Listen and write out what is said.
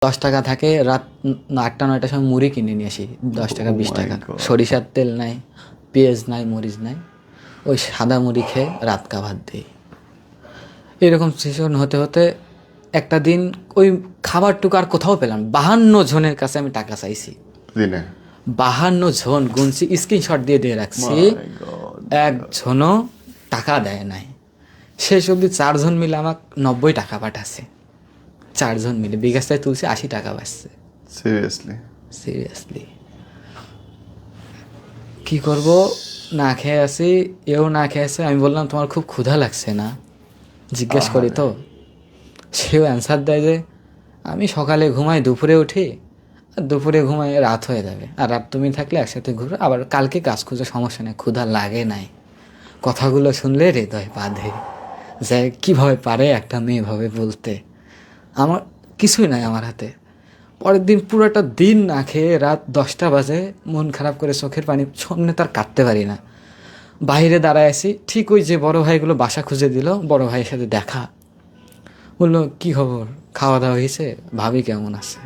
10 টাকা থাকে, রাত 8টা 9টার সময় মুড়ি কিনে নিয়ে আসি, 10 টাকা Oh 20 টাকা। my God. সরিষার তেল নাই, পেঁয়াজ নাই, মরিচ নাই, ওই সাদা মুড়ি খেয়ে রাত কাভাত দিই। এরকম সিচুয়েশন হতে হতে একটা দিন ওই খাবারটুকু আর কোথাও পেলাম না। 52 জনের কাছে আমি টাকা চাইছি, দিনে 52 জন গুনছি, স্ক্রিনশট দিয়ে দিয়ে রাখছি, My God. একজনও টাকা দেয় নাই। শেষ অবধি 4 জন মিলে আমাকে 90 টাকা পাঠাচ্ছে, 4 জন মিলে বিকাশটায় তুলছি, 80 টাকা বাঁচছে। Seriously. সিরিয়াসলি কি করব, না খেয়ে আছি, এও না খেয়ে আছে। আমি বললাম তোমার খুব ক্ষুধা লাগছে না, জিজ্ঞেস করি তো। সেও অ্যান্সার দেয় যে আমি সকালে ঘুমাই, দুপুরে উঠি, আর দুপুরে ঘুমাই, রাত হয়ে যাবে, আর রাত তুমি থাকলে একসাথে ঘুরো, আবার কালকে কাজ খুঁজে, সমস্যা নেই, ক্ষুধা লাগে নাই। কথাগুলো শুনলে হৃদয় বাঁধে যে কীভাবে পারে একটা মেয়ে এভাবে বলতে। আমার কিছুই নাই আমার হাতে। পরের দিন পুরোটা দিন না খেয়ে রাত 10টা বাজে, মন খারাপ করে চোখের পানি সামনে তার কাটতে পারি না, বাইরে দাঁড়ায় আছি। ঠিক ওই যে বড় ভাইগুলো বাসা খুঁজে দিল, বড় ভাইয়ের সাথে দেখা, বললো কী খবর, খাওয়া দাওয়া হয়েছে, ভাবি কেমন আছে।